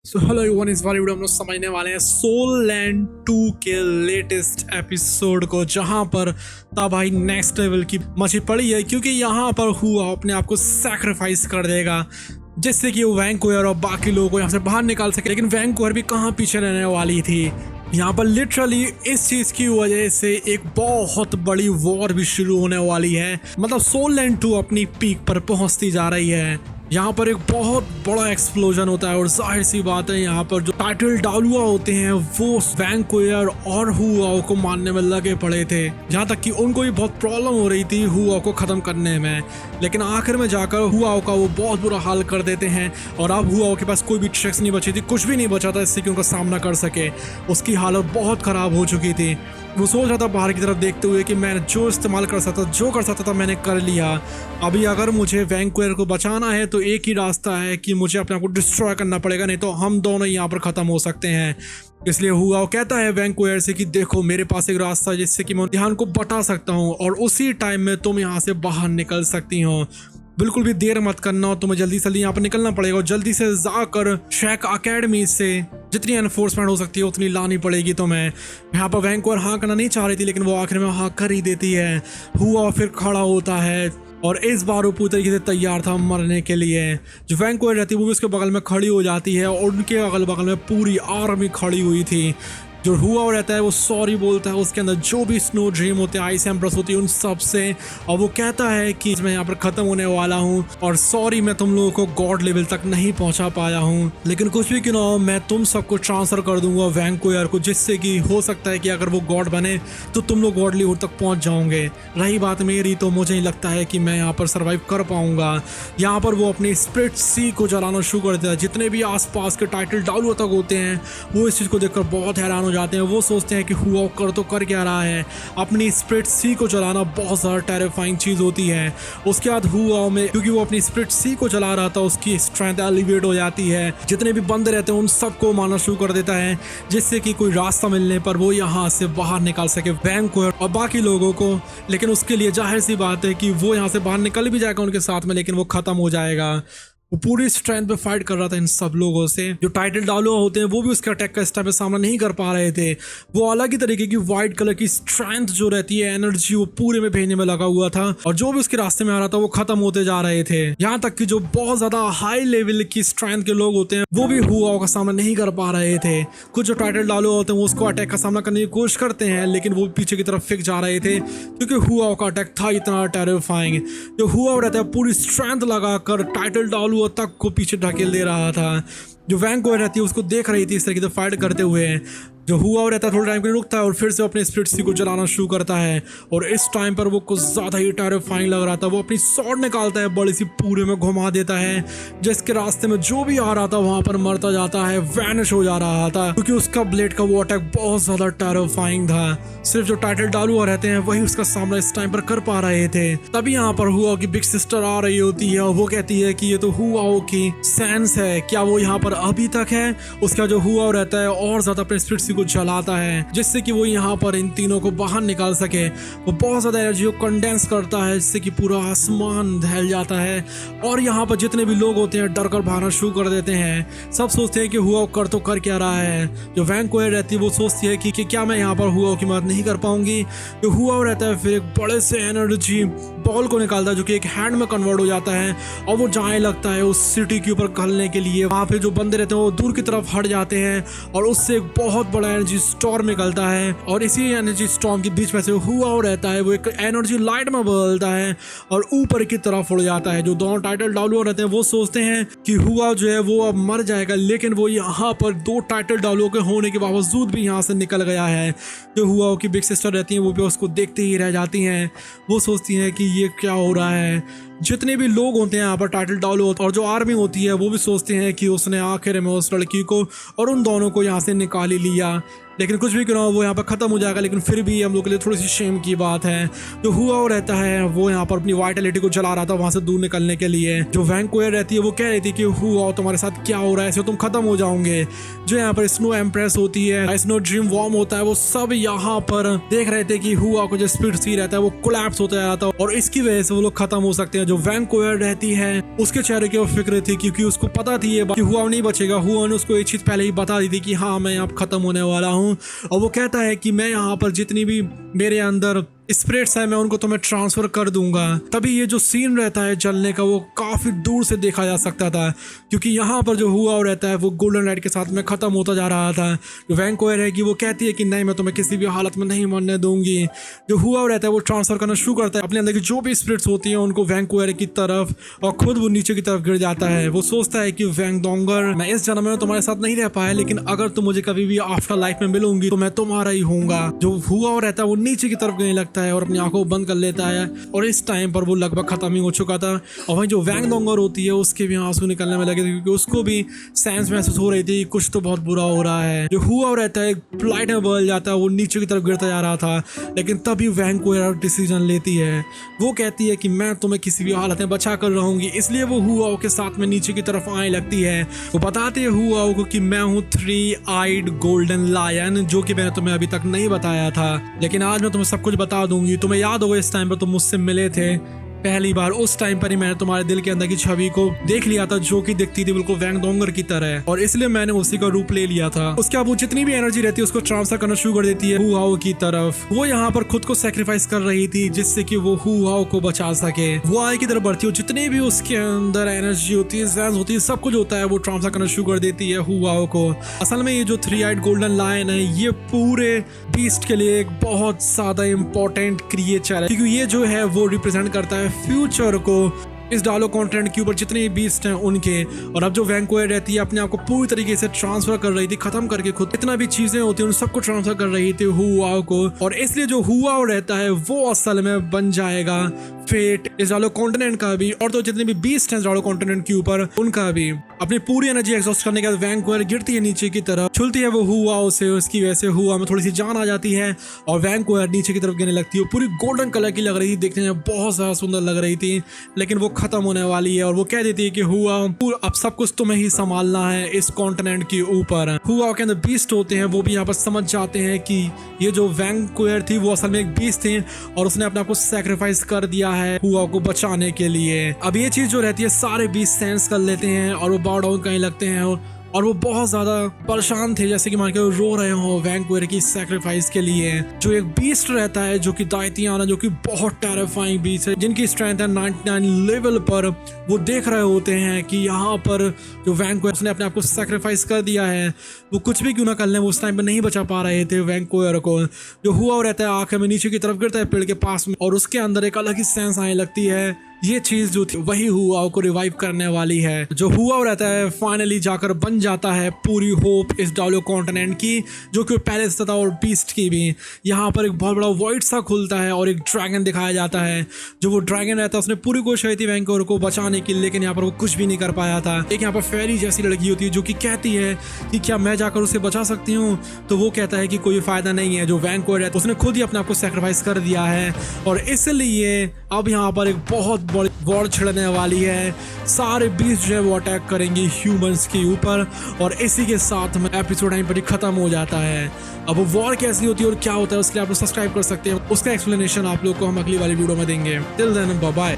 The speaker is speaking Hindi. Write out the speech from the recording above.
सो हेलो एवरीवन, इस बार वीडियो हम लोग समझने वाले हैं सोल लैंड 2 के लेटेस्ट एपिसोड को, जहां पर तबाही नेक्स्ट लेवल की मची पड़ी है क्योंकि यहां पर हुआ अपने आप को सैक्रिफाइस कर देगा जिससे कि वो वैंकूवर और बाकी लोगों को यहाँ से बाहर निकाल सके। लेकिन वैंकूवर भी कहाँ पीछे रहने वाली थी। यहाँ पर लिटरली इस चीज की वजह से एक बहुत बड़ी वॉर भी शुरू होने वाली है। मतलब सोल लैंड 2 अपनी पीक पर पहुंचती जा रही है। यहाँ पर एक बहुत बड़ा एक्सप्लोजन होता है और जाहिर सी बात है यहाँ पर जो टाइटल डालुआ होते हैं वो वैंकूवर और हुआओ को मारने में लगे पड़े थे। यहाँ तक कि उनको भी बहुत प्रॉब्लम हो रही थी हुआओ को खत्म करने में, लेकिन आखिर में जाकर हुआओ का वो बहुत बुरा हाल कर देते हैं और अब हुआओ के पास कोई भी ट्रिक्स नहीं बची थी, कुछ भी नहीं बचा था इससे कि उनका सामना कर सके। उसकी हालत बहुत खराब हो चुकी थी। वो सोच रहा था बाहर की तरफ देखते हुए कि मैं जो इस्तेमाल कर सकता जो कर सकता था मैंने कर लिया। अभी अगर मुझे वैंकूवर को बचाना है तो एक ही रास्ता है कि मुझे अपने आप को डिस्ट्रॉय करना पड़ेगा, नहीं तो हम दोनों यहाँ पर ख़त्म हो सकते हैं। इसलिए हुआओ कहता है वैंकूवर से कि देखो मेरे पास एक रास्ता है जिससे कि मैं ध्यान को बता सकता हूँ और उसी टाइम में तुम यहाँ से बाहर निकल सकती हो। बिल्कुल भी देर मत करना और तुम्हें जल्दी से यहाँ पर निकलना पड़ेगा और जल्दी से जाकर शेक अकेडमी से जितनी एनफोर्समेंट हो सकती है उतनी लानी पड़ेगी तुम्हें। यहाँ पर वैंकूवर हाँ करना नहीं चाह रही थी लेकिन वो आखिर में हाँ कर ही देती है। हुआ फिर खड़ा होता है और इस बार वो पूरी तरीके से तैयार था मरने के लिए। जो वैंकूवर रहती है वो भी उसके बगल में खड़ी हो जाती है और उनके अगल बगल में पूरी आर्मी खड़ी हुई थी। जो हुआ रहता है वो सॉरी बोलता है उसके अंदर जो भी स्नो ड्रीम होते हैं, आइस एम्प्रेस होती है, उन सब से, और वो कहता है कि मैं यहाँ पर ख़त्म होने वाला हूँ और सॉरी मैं तुम लोगों को गॉड लेवल तक नहीं पहुँचा पाया हूँ, लेकिन कुछ भी क्यों ना हो मैं तुम सबको ट्रांसफ़र कर दूंगा वैंकूवर को, जिससे कि हो सकता है कि अगर वो गॉड बने तो तुम लोग गॉड लेवल तक पहुँच जाओगे। रही बात मेरी तो मुझे नहीं लगता है कि मैं यहाँ पर सर्वाइव कर पाऊँगा। यहाँ पर वो अपनी स्प्रिट सी को जलाना शुरू कर देता है। जितने भी आसपास के टाइटल डालू तक होते हैं वो इस चीज़ को देखकर बहुत हैरान जाते हैं। वो सोचते हैं कि हुआ कर क्या रहा है। अपनी स्प्रिट सी को चलाना बहुत ज़्यादा टेरिफाइंग चीज़ होती है। उसके बाद हुआ में क्योंकि वो अपनी स्प्रिट सी को चला रहा था उसकी स्ट्रेंथ एलिवेट हो जाती है। जितने भी बंदे रहते हैं उन सबको मारना शुरू कर देता है जिससे कि कोई रास्ता मिलने पर वो यहाँ से बाहर निकाल सके वैंकूवर और बाकी लोगों को। लेकिन उसके लिए जाहिर सी बात है कि वो यहाँ से बाहर निकल भी जाएगा उनके साथ में, लेकिन वो ख़त्म हो जाएगा। वो पूरी स्ट्रेंथ पे फाइट कर रहा था इन सब लोगों से। जो टाइटल डालो होते हैं वो भी उसके अटैक का इस टाइम पे सामना नहीं कर पा रहे थे। वो अलग ही तरीके की वाइट कलर की स्ट्रेंथ जो रहती है, एनर्जी, वो पूरे में भेजने में लगा हुआ था और जो भी उसके रास्ते में आ रहा था वो खत्म होते जा रहे थे। यहाँ तक कि जो बहुत ज्यादा हाई लेवल की स्ट्रेंथ के लोग होते हैं वो भी हुआ का सामना नहीं कर पा रहे थे। कुछ जो टाइटल डालो होते हैं वो उसको अटैक का सामना करने की कोशिश करते हैं लेकिन वो पीछे की तरफ फिक जा रहे थे क्योंकि हुआ का अटैक था इतना टेरिफाइंग। जो हुआ रहता है पूरी स्ट्रेंथ लगाकर टाइटल डालू तक को पीछे ढकेल दे रहा था। जो वैंकूवर रहती है उसको देख रही थी इस तरीके से फाइट करते हुए। जो हुआ रहता है थोड़ा टाइम के लिए रुकता है और फिर से अपने स्प्लिट सी को चलाना शुरू करता है और इस टाइम पर वो कुछ ज़्यादा ही टेरिफाइंग लग रहा था। वो अपनी स्वॉर्ड निकालता है, बड़ी सी पूरे में घुमा देता है, जिसके रास्ते में जो भी आ रहा था वहां पर मरता जाता है, वैनिश हो जा रहा था क्योंकि उसका ब्लेड का वो अटैक बहुत ज़्यादा टेरिफाइंग था। सिर्फ जो टाइटल डालू रहते हैं वही उसका सामना इस टाइम पर कर पा रहे थे। तभी यहाँ पर हुआ की बिग सिस्टर आ रही होती है और वो कहती है कि ये तो हुआ की सेंस है, क्या वो यहाँ पर अभी तक है। उसका जो हुआ रहता है और ज़्यादा अपने स्प्लिट को जलाता है जिससे कि वो यहाँ पर इन तीनों को बाहर निकाल सके। वो बहुत ज़्यादा एनर्जी को कंडेंस करता है जिससे कि पूरा आसमान दहल जाता है और यहाँ पर जितने भी लोग होते हैं डर कर भागना शुरू कर देते हैं। सब सोचते हैं कि हुआ कर क्या रहा है। जो वैंकूवर रहती है वो सोचती है कि क्या मैं यहाँ पर हुआ की मदद नहीं कर पाऊंगी। जो हुआ रहता है फिर एक बड़े से एनर्जी बॉल को निकालता है जो कि एक हैंड में कन्वर्ट हो जाता है और वो जाने लगता है उस सिटी के ऊपर घलने के लिए। वहाँ पे जो बंदे रहते हैं वो दूर की तरफ हट जाते हैं और उससे एक बहुत बड़ा एनर्जी स्टॉर्म निकलता है और इसी एनर्जी स्टॉर्म के बीच में से हुआ रहता है वो एक एनर्जी लाइट में बदलता है और ऊपर की तरफ उड़ जाता है। जो दोनों टाइटल डालू रहते हैं वो सोचते हैं कि हुआ जो है वो अब मर जाएगा, लेकिन वो यहाँ पर दो टाइटल डालू के होने के बावजूद भी यहाँ से निकल गया है। जो हुआ की बिग सिस्टर रहती है वो भी उसको देखते ही रह जाती हैं। वो सोचती हैं कि ये क्या हो रहा है। जितने भी लोग होते हैं यहाँ पर टाइटल डालू और जो आर्मी होती है वो भी सोचते हैं कि उसने आखिर में उस लड़की को और उन दोनों को यहाँ से निकाल ही लिया। लेकिन कुछ भी क्यों ना हो वो यहाँ पर खत्म हो जाएगा। लेकिन फिर भी हम लोग के लिए थोड़ी सी शेम की बात है। जो हुआ रहता है वो यहाँ पर अपनी वाइटलिटी को जला रहा था वहां से दूर निकलने के लिए। जो वैंकोयर रहती है वो कह रही थी कि हुआ तुम्हारे साथ क्या हो रहा है, ऐसे तुम खत्म हो जाओगे। जो यहाँ पर स्नो एम्प्रेस होती है, स्नो ड्रीम वॉर्म होता है, वो सब यहाँ पर देख रहे थे कि हुआ को जो स्पिरिट सी रहता है वो कोलैप्स होता जा रहा था और इसकी वजह से वो लोग खत्म हो सकते हैं। जो वैंकोयर रहती है उसके चेहरे की फिक्र थी क्योंकि उसको पता थी ये बात कि हुआ नहीं बचेगा। हुआ ने उसको ये चीज पहले ही बता दी थी कि हाँ मैं यहाँ खत्म होने वाला हूँ। और वो कहता है कि मैं यहाँ पर जितनी भी मेरे अंदर स्पिरिट्स है मैं उनको तो मैं ट्रांसफर कर दूंगा। तभी ये जो सीन रहता है जलने का वो काफी दूर से देखा जा सकता था क्योंकि यहाँ पर जो हुआ रहता है वो गोल्डन लाइट के साथ में खत्म होता जा रहा था। जो वैंकोयर है कि वो कहती है कि नहीं मैं तुम्हें किसी भी हालत में नहीं मरने दूंगी। जो हुआ रहता है वो ट्रांसफर करना शुरू करता है अपने अंदर की जो भी स्पिरिट्स होती हैं उनको वैंकोयर की तरफ और खुद वो नीचे की तरफ गिर जाता है। वो सोचता है कि वैंगडोंगर मैं इस जन्म में तुम्हारे साथ नहीं रह पाया लेकिन अगर तुम मुझे कभी भी आफ्टर लाइफ में मिलूंगी तो मैं तुम्हारा ही होऊंगा। जो हुआ रहता है वो नीचे की तरफ गिरने लगता है और अपनी आंखों बंद कर लेता है और इस टाइम पर वो लगभग खत्म ही हो चुका था। और वहीं जो वैंगडोंगर होती है उसके भी आंसू निकलने में लगे थे क्योंकि उसको भी सेंस महसूस हो रही थी कुछ तो बहुत बुरा हो रहा है। जो हुआ रहता है फ्लाइट में बदल जाता है, वो नीचे की तरफ गिरता जा रहा था लेकिन तभी वैंकोयर डिसीजन लेती है। वो कहती है कि मैं तुम्हें किसी भी हालत में बचा कर रहूंगी, इसलिए वो हुआ के साथ में नीचे की तरफ आने लगती है। वो बताते हैं हुआ को कि मैं हूँ 3 आइड गोल्डन लायन, जो कि मैंने तुम्हें अभी तक नहीं बताया था लेकिन आज मैं तुम्हें सब कुछ बता दूंगी। तुम्हें याद होगा इस टाइम पर तुम मुझसे मिले थे पहली बार, उस टाइम पर ही मैंने तुम्हारे दिल के अंदर की छवि को देख लिया था जो कि दिखती थी बिल्कुल वैंगडोंगर की तरह और इसलिए मैंने उसी का रूप ले लिया था। उसके बाद वो जितनी भी एनर्जी रहती है उसको ट्रांसफर करना शुरू कर देती है हुआओ की तरफ। वो यहाँ पर खुद को सेक्रीफाइस कर रही थी जिससे कि वो हुआओ को बचा सके। वो आगे की तरफ बढ़ती है, जितनी भी उसके अंदर एनर्जी होती है, सेंस होती है, सब कुछ होता है वो ट्रांसफर करना शुरू कर देती है हुआओ को। असल में ये जो 3 आइड गोल्डन लायन है ये पूरे बीस्ट के लिए एक बहुत ज्यादा इंपॉर्टेंट क्रिएचर है क्योंकि ये जो है वो रिप्रेजेंट करता है फ्यूचर को इस डालो कॉन्टिनेंट के ऊपर जितने भी बीस्ट हैं उनके। और अब जो वैंकोयर रहती है अपने आप को पूरी तरीके से ट्रांसफर कर रही थी, खत्म करके खुद इतना भी चीजें होती है उन सबको ट्रांसफर कर रही थी हुआओ को। और इसलिए जो हुआओ रहता है वो असल में बन जाएगा फेट इस डालो कॉन्टिनेंट का भी और तो जितने भी बीस्ट हैं डालो कॉन्टिनेंट के ऊपर उनका भी। अपनी पूरी एनर्जी एग्जॉस्ट करने के बाद वैंकोयर गिरती है नीचे की तरफ, छुलती है वो हुआओ से, उसकी वजह से हुआ में थोड़ी सी जान आ जाती है और वैंकोयर नीचे की तरफ गिरने लगती है। पूरी गोल्डन कलर की लग रही थी, देखने में बहुत ज्यादा सुंदर लग रही थी लेकिन वो खत्म होने वाली है। और वो कह देती है कि हुआ अब सब कुछ तुम्हें ही संभालना है इस कॉन्टिनेंट के ऊपर। हुआ के अंदर बीस्ट होते हैं, वो भी यहाँ पर समझ जाते हैं कि ये जो वैंकोयर थी वो असल में एक बीस्ट थी और उसने अपने आप को सैक्रिफाइस कर दिया है हुआ को बचाने के लिए। अब ये चीज जो रहती है सारे बीस्ट सेंस कर लेते हैं और वो बाउ डाउन करने लगते हैं और वो बहुत ज्यादा परेशान थे, जैसे कि मान के रो रहे हो वैंकोयर की सैक्रिफाइस के लिए। जो एक बीस्ट रहता है जो कि दाइतियाना, जो कि बहुत टेरिफाइंग बीस्ट है जिनकी स्ट्रेंथ है 99 लेवल पर, वो देख रहे होते हैं कि यहाँ पर जो वैंकोयर उसने अपने आप को सैक्रिफाइस कर दिया है, वो कुछ भी क्यों ना कर लें वो उस टाइम पर नहीं बचा पा रहे थे वैंकोयर को। जो हुआ रहता है आंखें में नीचे की तरफ गिरता है पेड़ के पास में और उसके अंदर एक अलग ही सेंस आने लगती है। ये चीज जो थी वही हुआ को रिवाइव करने वाली है। जो हुआ रहता है फाइनली जाकर बन जाता है पूरी होप इस डालो कॉन्टिनेंट की, जो कि पहले से था और बीस्ट की भी। यहाँ पर एक बहुत बड़ा वॉइड सा खुलता है और एक ड्रैगन दिखाया जाता है। जो वो ड्रैगन रहता है उसने पूरी कोशिश की थी वैंकोयर को बचाने की लेकिन यहाँ पर वो कुछ भी नहीं कर पाया था। एक यहाँ पर फेरी जैसी लड़की होती है जो कि कहती है कि क्या मैं जाकर उसे बचा सकती हूँ, तो वो कहता है कि कोई फायदा नहीं है। जो वैंकोयर है उसने खुद ही अपने आप को सैक्रिफाइस कर दिया है और इसलिए अब यहाँ पर एक बहुत बड़ी वॉर छिड़ने वाली है। सारे बीस्ट जो है वो अटैक करेंगे ह्यूमंस के ऊपर और इसी के साथ में एपिसोड यहीं पर ही खत्म हो जाता है। अब वो वॉर कैसी होती है और क्या होता है उसके लिए आप लोग सब्सक्राइब कर सकते हैं, उसका एक्सप्लेनेशन आप लोग को हम अगली वाली वीडियो में देंगे। Till then bye bye.